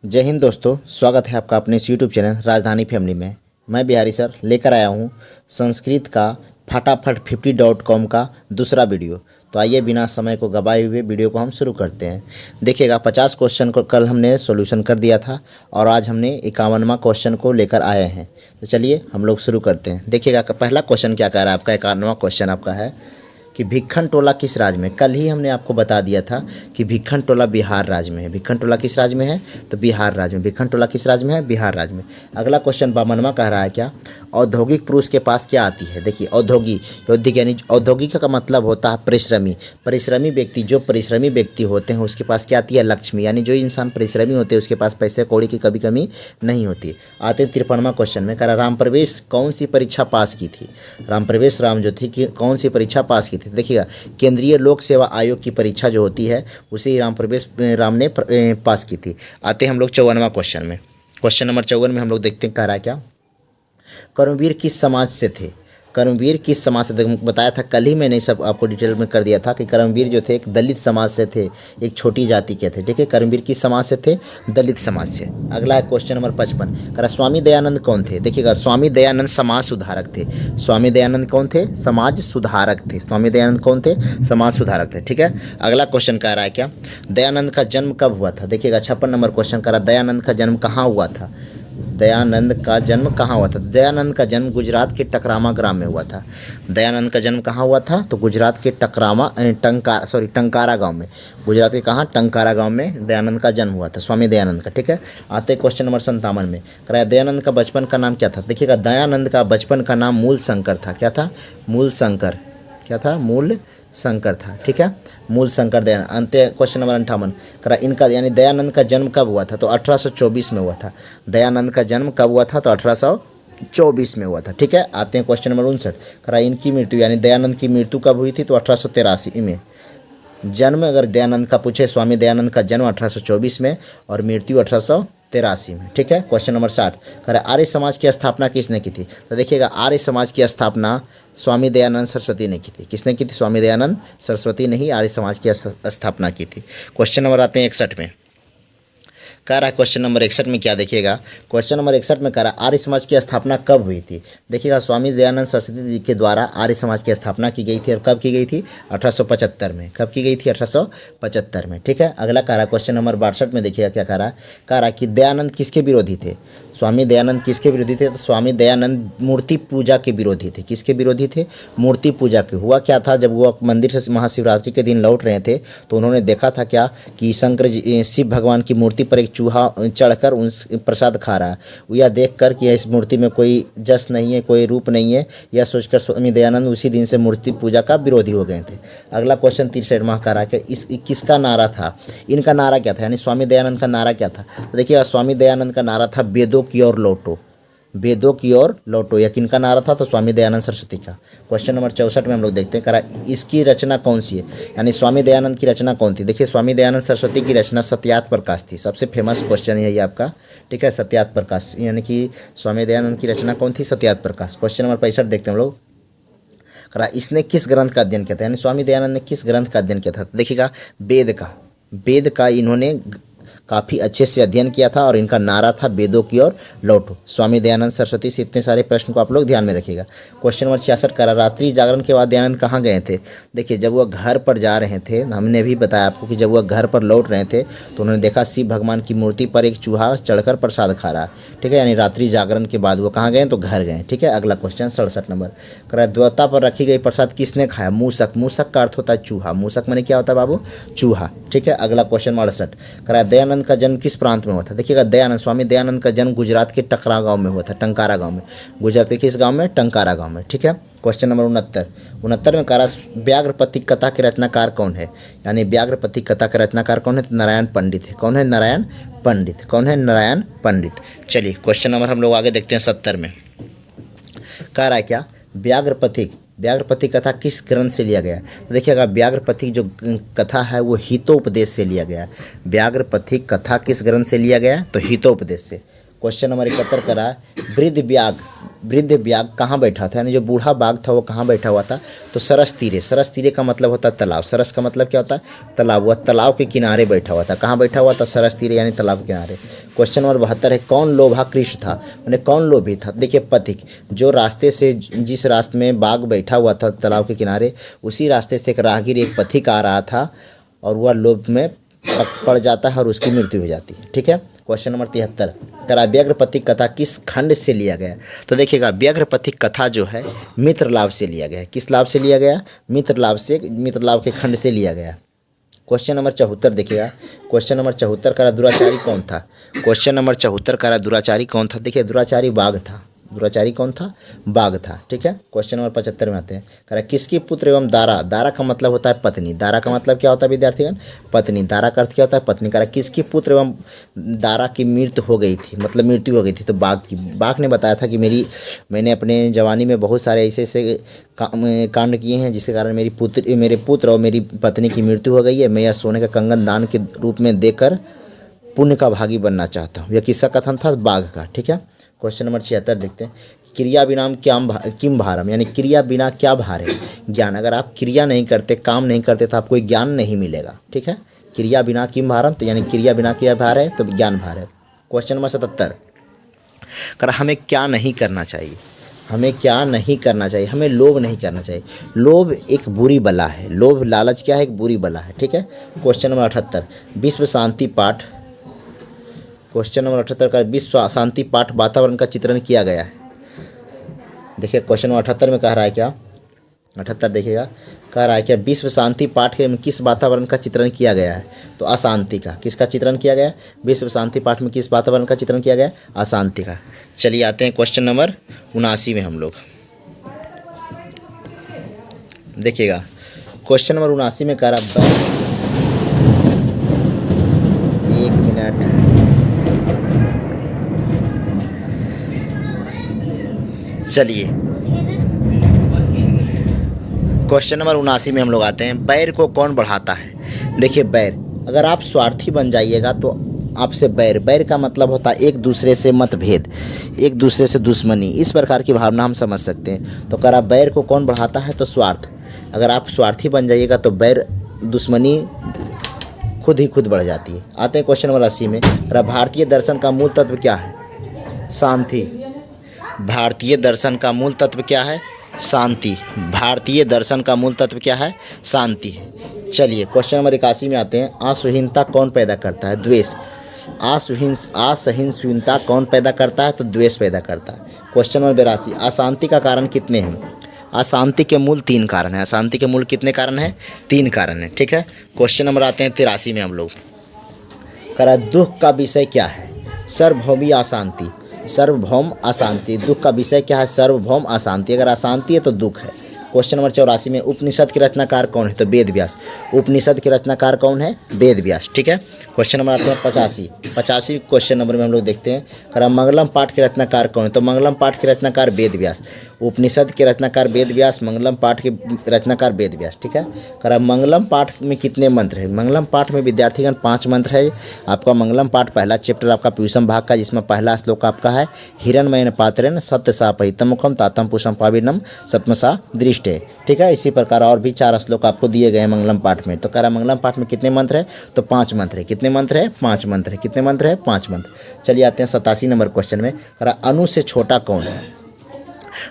जय हिंद दोस्तों, स्वागत है आपका अपने इस यूट्यूब चैनल राजधानी फैमिली में। मैं बिहारी सर लेकर आया हूँ संस्कृत का फटाफट 50.com का दूसरा वीडियो। तो आइए बिना समय को गवाए हुए वीडियो को हम शुरू करते हैं। देखिएगा 50 क्वेश्चन को कल हमने सॉल्यूशन कर दिया था और आज हमने 51वां क्वेश्चन को लेकर आए हैं। तो चलिए हम लोग शुरू करते हैं। देखिएगा पहला क्वेश्चन क्या कह रहा है आपका, 51वां क्वेश्चन आपका है कि भिक्खन टोला किस राज्य में। कल ही हमने आपको बता दिया था कि भिक्खन टोला बिहार राज्य में है। भिक्खन टोला किस राज्य में है, तो बिहार राज्य में। भिक्खन टोला किस राज्य में है, बिहार राज्य में। अगला क्वेश्चन 52वां कह रहा है क्या, औद्योगिक पुरुष के पास क्या आती है। देखिए औद्योगिक यानी औद्योगिक का मतलब होता है परिश्रमी। परिश्रमी व्यक्ति, जो परिश्रमी व्यक्ति होते हैं उसके पास क्या आती है, लक्ष्मी। यानी जो इंसान परिश्रमी होते हैं उसके पास पैसे कौड़ी की कभी कमी नहीं होती। आते 53वां क्वेश्चन में कह रहा राम प्रवेश कौन सी परीक्षा पास की थी। राम प्रवेश राम जो थी कि कौन सी परीक्षा पास की थी। देखिएगा केंद्रीय लोक सेवा आयोग की परीक्षा जो होती है उसे राम प्रवेश राम ने पास की थी। आते हम लोग 54वां क्वेश्चन में। क्वेश्चन नंबर 54 में हम लोग देखते हैं कह रहा है क्या, कर्मवीर किस समाज से थे। कर्मवीर किस समाज से थे, बताया था कल ही मैंने सब आपको डिटेल में कर दिया था कि कर्मवीर जो थे एक दलित समाज से थे, एक छोटी जाति के थे। ठीक है, कर्मवीर किस समाज से थे, दलित समाज से। अगला है क्वेश्चन नंबर 55 कह रहा स्वामी दयानंद कौन थे। देखिएगा स्वामी दयानंद समाज सुधारक थे। स्वामी दयानंद कौन थे, समाज सुधारक थे। स्वामी दयानंद कौन थे, समाज सुधारक थे। ठीक है, अगला क्वेश्चन कह रहा है क्या, दयानंद का जन्म कब हुआ था। देखिएगा 56 नंबर क्वेश्चन कह रहा दयानंद का जन्म कहाँ हुआ था। दयानंद का जन्म कहाँ हुआ था। दयानंद का जन्म गुजरात के टकरामा ग्राम में हुआ था। दयानंद का जन्म कहाँ हुआ था, तो गुजरात के टंकारा गांव में। गुजरात के कहाँ, टंकारा गांव में दयानंद का जन्म हुआ था, स्वामी दयानंद का। ठीक है, आते क्वेश्चन नंबर 57 में कराया दयानंद का बचपन का नाम क्या था। देखिएगा दयानंद का बचपन का नाम मूल शंकर था। क्या था, मूल शंकर। क्या था, मूल शंकर था। ठीक है, मूल शंकर दयानंद। अंत क्वेश्चन नंबर 58 करा इनका यानी दयानंद का जन्म कब हुआ था, तो 1824 में हुआ था। दयानंद का जन्म कब हुआ था, तो 1824 में हुआ था। ठीक है, आते हैं क्वेश्चन नंबर 59 करा इनकी मृत्यु यानी दयानंद की मृत्यु कब हुई थी, तो 1883 में। जन्म अगर दयानंद का पूछे, स्वामी दयानंद का जन्म 1824 में और मृत्यु 1883 में। ठीक है, क्वेश्चन नंबर 60 कह रहा आर्य समाज की स्थापना किसने की थी। तो देखिएगा आर्य समाज की स्थापना स्वामी दयानंद सरस्वती ने की थी। किसने की थी, स्वामी दयानंद सरस्वती ने ही आर्य समाज की स्थापना की थी। क्वेश्चन नंबर आते हैं 61 में कह रहा है, क्वेश्चन नंबर 61 में क्या देखिएगा, क्वेश्चन नंबर 61 में कह रहा आर्य समाज की स्थापना कब हुई थी। देखिएगा स्वामी दयानंद सरस्वती जी के द्वारा आर्य समाज की स्थापना की गई थी और कब की गई थी, 1875 में। कब की गई थी, 1875 में। ठीक है, अगला कह रहा क्वेश्चन नंबर 62 में देखिएगा क्या कह रहा कि दयानंद किसके विरोधी थे। स्वामी दयानंद किसके विरोधी थे, तो स्वामी दयानंद मूर्ति पूजा के विरोधी थे। किसके विरोधी थे, मूर्ति पूजा के। हुआ क्या था, जब वो मंदिर से महाशिवरात्रि के दिन लौट रहे थे तो उन्होंने देखा था क्या कि शिव भगवान की मूर्ति पर एक चूहा चढ़कर उन प्रसाद खा रहा है। यह देखकर कि इस मूर्ति में कोई जस नहीं है, कोई रूप नहीं है, यह सोचकर स्वामी दयानंद उसी दिन से मूर्ति पूजा का विरोधी हो गए थे। अगला क्वेश्चन 63वां कह रहा है कि किसका नारा था, इनका नारा क्या था, यानी स्वामी दयानंद का नारा क्या था। तो देखिए स्वामी दयानंद का नारा था वेदों की ओर लौटो। वेदों की ओर लौटो, यह किनका नारा था, तो स्वामी दयानंद सरस्वती का। क्वेश्चन नंबर 64 में हम लोग देखते हैं करा इसकी रचना कौन सी है, यानी स्वामी दयानंद की रचना कौन थी। देखिए स्वामी दयानंद सरस्वती की रचना सत्यार्थ प्रकाश थी। सबसे फेमस क्वेश्चन है ये आपका। ठीक है, सत्यार्थ प्रकाश यानी कि स्वामी दयानंद की रचना कौन थी, सत्यार्थ प्रकाश। क्वेश्चन नंबर 65 देखते हैं हम लोग करा इसने किस ग्रंथ का अध्ययन किया था, यानी स्वामी दयानंद ने किस ग्रंथ का अध्ययन किया था। तो देखिएगा वेद का इन्होंने काफ़ी अच्छे से अध्ययन किया था और इनका नारा था वेदों की ओर लौटो। स्वामी दयानंद सरस्वती से इतने सारे प्रश्न को आप लोग ध्यान में रखिएगा। क्वेश्चन नंबर 66 करा रात्रि जागरण के बाद दयानंद कहाँ गए थे। देखिए जब वह घर पर जा रहे थे, हमने भी बताया आपको कि जब वह घर पर लौट रहे थे तो उन्होंने देखा शिव भगवान की मूर्ति पर एक चूहा चढ़कर प्रसाद खा रहा है। ठीक है, यानी रात्रि जागरण के बाद वो कहाँ गए, तो घर गए। ठीक है, अगला क्वेश्चन 67 नंबर करा द्वाता पर रखी गई प्रसाद किसने खाया। मूसक। मूसक का अर्थ होता है चूहा। मूसक मैंने क्या होता है बाबू, चूहा। ठीक है, अगला क्वेश्चन 68 करा दयानंद का जन्म किस प्रांत में हुआ था। देखिएगा दयानंद स्वामी दयानंद का जन्म गुजरात के टकरा गांव में हुआ था, टंकारा गांव में। गुजरात के किस गांव में, टंकारा गांव में। ठीक है, क्वेश्चन नंबर 69 में करा व्याघ्रपति कथा के रचनाकार कौन है, यानी व्याघ्रपति कथा के रचनाकार कौन है, तो नारायण पंडित है। कौन है, नारायण पंडित। कौन है, नारायण पंडित। चलिए क्वेश्चन नंबर हम लोग आगे देखते हैं 70 में कह रहा है क्या व्याघ्रपति कथा किस ग्रंथ से लिया गया है। तो देखिएगा व्याघ्रपति जो कथा है वो हितोपदेश से लिया गया है। व्याघ्रपति कथा किस ग्रंथ से लिया गया है, तो हितोपदेश से। क्वेश्चन नंबर 71 करा है वृद्ध ब्याग कहाँ बैठा था, यानी जो बूढ़ा बाघ था वो कहाँ बैठा हुआ था, तो सरस तीरे का मतलब होता है तालाब, सरस का मतलब क्या होता है तालाब, वह तालाब के किनारे बैठा हुआ था। कहाँ बैठा हुआ था, सरस तीरे यानी तालाब के किनारे। क्वेश्चन नंबर 72 है कौन लोभाकृष्ट था, मैंने कौन लोभी था, देखिए पथिक, जो रास्ते से जिस रास्ते में बाघ बैठा हुआ था तालाब के किनारे, उसी रास्ते से एक राहगीर एक पथिक आ रहा था और वह लोभ में पड़ जाता है और उसकी मृत्यु हो जाती है। ठीक है। क्वेश्चन नंबर 73 करा व्यग्रपथिक कथा किस खंड से लिया गया, तो देखिएगा व्यग्रपथिक कथा जो है मित्र लाभ से लिया गया है। किस लाभ से लिया गया, मित्र लाभ के खंड से लिया गया। क्वेश्चन नंबर 74 देखिएगा, क्वेश्चन नंबर 74 करा दुराचारी कौन था, क्वेश्चन नंबर 74 करा दुराचारी कौन था, देखिए दुराचारी बाघ था, दुराचारी कौन था, बाघ था। ठीक है। क्वेश्चन नंबर 75 में आते हैं, कह रहा किसकी पुत्र एवं दारा का मतलब होता है पत्नी, दारा का मतलब क्या होता है विद्यार्थीगण, पत्नी, दारा का अर्थ क्या होता है पत्नी। कह रहा किसकी पुत्र एवं दारा की मृत्यु हो गई थी, मतलब मृत्यु हो गई थी, तो बाघ की। बाघ ने बताया था कि मैंने अपने जवानी में बहुत सारे ऐसे कांड किए हैं जिसके कारण मेरे पुत्र और मेरी पत्नी की मृत्यु हो गई है, मैं यह सोने का कंगन दान के रूप में देकर पुण्य का भागी बनना चाहता हूँ। यह किसका कथन था, बाघ का। ठीक है। क्वेश्चन नंबर 76 देखते हैं, क्रिया बिना किम भारम, यानी क्रिया बिना क्या भार है, ज्ञान। अगर आप क्रिया नहीं करते, काम नहीं करते तो आपको ज्ञान नहीं मिलेगा। ठीक है। क्रिया बिना किम भारम, तो यानी क्रिया बिना क्या भार है, तो ज्ञान भार है। क्वेश्चन नंबर 77 कर हमें क्या नहीं करना चाहिए, हमें क्या नहीं करना चाहिए, हमें लोभ नहीं करना चाहिए। लोभ एक बुरी बला है, लोभ लालच क्या है, एक बुरी बला है। ठीक है। क्वेश्चन नंबर 78 विश्व शांति पाठ, क्वेश्चन नंबर 78 का विश्व शांति पाठ वातावरण का चित्रण किया गया है। देखिए क्वेश्चन नंबर 78 में कह रहा है क्या, 78 देखिएगा, कह रहा है क्या विश्व शांति पाठ के में किस वातावरण का चित्रण किया गया है, तो अशांति का। किसका चित्रण किया गया, विश्व शांति पाठ में किस वातावरण का चित्रण किया गया, अशांति का। चलिए आते हैं क्वेश्चन नंबर 79 में हम लोग देखिएगा, क्वेश्चन नंबर 79 में कह रहा है, एक मिनट, चलिए क्वेश्चन नंबर 79 में हम लोग आते हैं, बैर को कौन बढ़ाता है। देखिए बैर, अगर आप स्वार्थी बन जाइएगा तो आपसे बैर का मतलब होता है एक दूसरे से मतभेद, एक दूसरे से दुश्मनी, इस प्रकार की भावना हम समझ सकते हैं। तो अगर आप बैर को कौन बढ़ाता है, तो स्वार्थ। अगर आप स्वार्थी बन जाइएगा तो बैर दुश्मनी खुद ही खुद बढ़ जाती है। आते हैं क्वेश्चन नंबर 80 में, भारतीय दर्शन का मूल तत्व क्या है, शांति। भारतीय दर्शन का मूल तत्व क्या है, शांति। भारतीय दर्शन का मूल तत्व क्या है, शांति है। चलिए क्वेश्चन नंबर 81 में आते हैं, असहिष्णुता कौन पैदा करता है, द्वेष। असहिष्णुता कौन पैदा करता है, तो द्वेष पैदा करता है। क्वेश्चन नंबर 82 अशांति का कारण कितने हैं, अशांति के मूल 3 कारण है। अशांति के मूल कितने कारण हैं, 3 कारण है। ठीक है। क्वेश्चन नंबर आते हैं 83 में हम लोग, करा दुख का विषय क्या है, सार्वभौमिक अशांति। सार्वभौम अशांति, दुख का विषय क्या है, सार्वभौम अशांति। अगर अशांति है तो दुख है। क्वेश्चन नंबर 84 में उपनिषद के रचनाकार कौन है, तो वेद व्यास। उपनिषद के रचनाकार कौन है, वेद व्यास। ठीक है। क्वेश्चन नंबर आते हैं 85 क्वेश्चन नंबर में हम लोग देखते हैं, करा मंगलम पाठ के रचनाकार कौन है, तो मंगलम पाठ के रचनाकार वेद व्यास। उपनिषद के रचनाकार वेद व्यास, मंगलम पाठ के रचनाकार वेद व्यास। ठीक है। करा मंगलम पाठ में कितने मंत्र है, मंगलम पाठ में विद्यार्थीगण 5 मंत्र है। आपका मंगलम पाठ पहला चैप्टर आपका पीयूषम भाग का, जिसमें पहला श्लोक आपका है, हिरण्मयेन पात्रेण सत्य सापहितम मुखम तातम पुषम पाविनम सत्मसा दृष्टे। ठीक है। इसी प्रकार और भी 4 श्लोक आपको दिए गए हैं मंगलम पाठ में। तो कह रहा मंगलम पाठ में कितने मंत्र है, तो 5 मंत्र है। कितने मंत्र है, 5 मंत्र है। कितने मंत्र है, 5 मंत्र। चलिए आते हैं 87 नंबर क्वेश्चन में, कह रहा अणु से छोटा कौन है,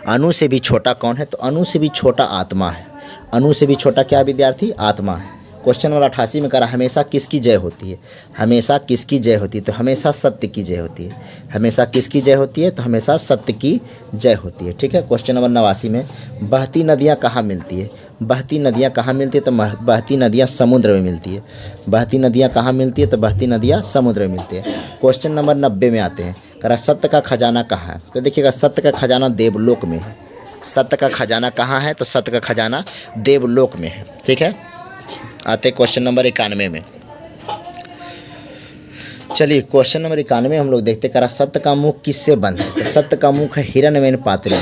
अणु से भी छोटा कौन है, तो अणु से भी छोटा आत्मा है। अणु से भी छोटा क्या विद्यार्थी, आत्मा है। क्वेश्चन नंबर 88 में कह रहा हमेशा किसकी जय होती है, हमेशा किसकी जय होती है, तो हमेशा सत्य की जय होती है। हमेशा किसकी जय होती है, तो हमेशा सत्य की जय होती है। ठीक है। क्वेश्चन नंबर 89 में, बहती नदियाँ कहाँ मिलती है, बहती नदियाँ कहाँ मिलती है, तो बहती नदियाँ समुद्र में मिलती है। बहती नदियाँ कहाँ मिलती है, तो बहती नदियाँ समुद्र में मिलती है। क्वेश्चन नंबर 90 में आते हैं, कह रहा सत्य का खजाना कहाँ है, तो देखिएगा सत्य का खजाना देवलोक में है। सत्य का खजाना कहाँ है, तो सत्य का खजाना देवलोक में है। ठीक है। आते क्वेश्चन नंबर 91 में, चलिए क्वेश्चन नंबर 91 हम लोग देखते, करा सत्य का मुख किससे बंद है, तो सत्य का मुख है हिरण्मयेन पात्रेण,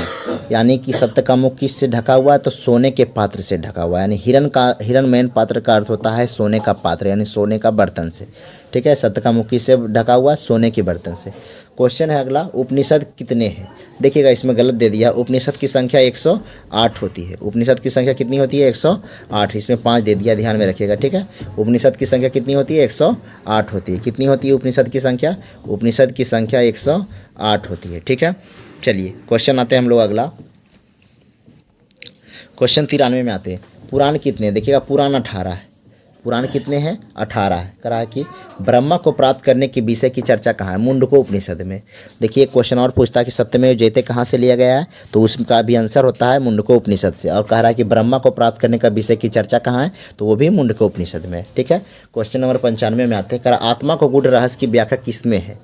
यानी कि सत्य का मुख किससे ढका हुआ है, तो सोने के पात्र से ढका हुआ है। यानी हिरण्मयेन पात्र का अर्थ होता है सोने का पात्र, यानी सोने का बर्तन से। ठीक है। सत्य का मुख किससे ढका हुआ? सोने के बर्तन से। क्वेश्चन है अगला, उपनिषद कितने हैं? देखिएगा इसमें गलत दे दिया। उपनिषद की संख्या 108 होती है। उपनिषद की संख्या कितनी होती है? 108। इसमें 5 दे दिया, ध्यान में रखिएगा, ठीक है। उपनिषद की संख्या कितनी होती है? 108 होती है। कितनी होती है उपनिषद की संख्या? उपनिषद की संख्या 108 होती है, ठीक है। चलिए क्वेश्चन आते हैं हम लोग अगला, क्वेश्चन 93 में आते हैं। पुराण कितने? देखिएगा पुराण 18 है। पुराण कितने हैं? 18 है। करा है कि ब्रह्मा को प्राप्त करने के विषय की चर्चा कहाँ है? मुंडको उपनिषद में। देखिए क्वेश्चन और पूछता है कि सत्यमेव जयते कहाँ से लिया गया है, तो उसका भी आंसर होता है मुंडको उपनिषद से। और कह रहा है कि ब्रह्मा को प्राप्त करने का विषय की चर्चा कहाँ है, तो वो भी मुंडको उपनिषद में, ठीक है। क्वेश्चन नंबर 95 में आते हैं। कह रहा आत्मा को गूढ़ रहस्य की व्याख्या किसमें है?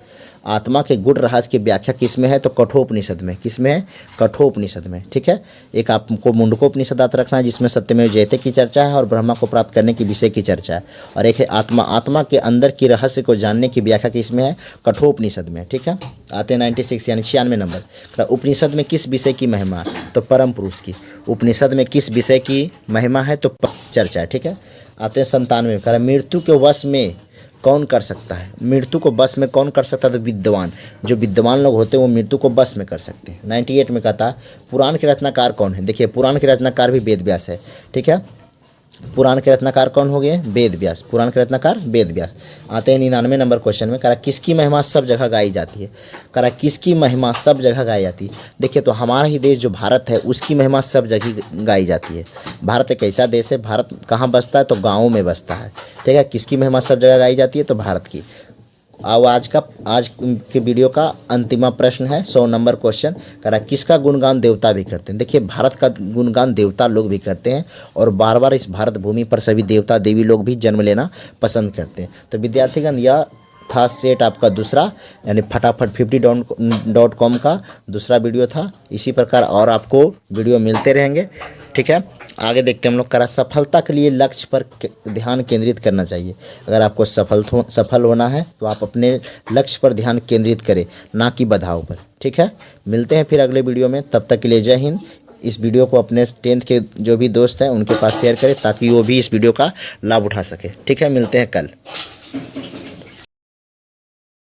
आत्मा के गूढ़ रहस्य की व्याख्या किसमें है? तो कठोपनिषद में। किसमें है? कठोपनिषद में, ठीक है। एक आपको मुंडकोपनिषद याद रखना है जिसमें सत्यमेव जयते की चर्चा है और ब्रह्मा को प्राप्त करने के विषय की चर्चा है। और एक है आत्मा। आत्मा के अंदर की रहस्य को जानने की व्याख्या किसमें है? कठोपनिषद में, ठीक है। आते हैं 96 यानी 96 नंबर। उपनिषद में किस विषय की महिमा है? तो परम पुरुष की। उपनिषद में किस विषय की महिमा है? तो चर्चा है, ठीक है। आते हैं 97 में। मृत्यु के वश में कौन कर सकता है? मृत्यु को बस में कौन कर सकता है? तो विद्वान। जो विद्वान लोग होते हैं वो मृत्यु को बस में कर सकते हैं। 98 में कहता है पुराण के रचनाकार कौन है? देखिए पुराण के रचनाकार भी वेद व्यास है, ठीक है। पुराण के रचनाकार कौन हो गए? वेद व्यास। पुराण के रचनाकार वेद व्यास। आते हैं 99 नंबर क्वेश्चन में। करा किसकी महिमा सब जगह गाई जाती है? करा किसकी महिमा सब जगह गाई जाती है? देखिए तो हमारा ही देश जो भारत है उसकी महिमा सब जगह गाई जाती है। भारत एक ऐसा देश है, भारत कहाँ बसता है? तो गाँवों में बसता है, ठीक है। किसकी महिमा सब जगह गाई जाती है? तो भारत की। अब आज के वीडियो का अंतिम प्रश्न है 100 नंबर क्वेश्चन। करा किसका गुणगान देवता भी करते हैं? देखिए भारत का गुणगान देवता लोग भी करते हैं और बार बार इस भारत भूमि पर सभी देवता देवी लोग भी जन्म लेना पसंद करते हैं। तो विद्यार्थीगण यह था सेट आपका दूसरा, यानी फटाफट 50.com का दूसरा वीडियो था। इसी प्रकार और आपको वीडियो मिलते रहेंगे, ठीक है। आगे देखते हैं हम लोग। करा सफलता के लिए लक्ष्य पर ध्यान केंद्रित करना चाहिए। अगर आपको सफल होना है तो आप अपने लक्ष्य पर ध्यान केंद्रित करें, ना कि बाधाओं पर, ठीक है। मिलते हैं फिर अगले वीडियो में, तब तक के लिए जय हिंद। इस वीडियो को अपने 10th के जो भी दोस्त हैं उनके पास शेयर करें ताकि वो भी इस वीडियो का लाभ उठा सके, ठीक है। मिलते हैं कल।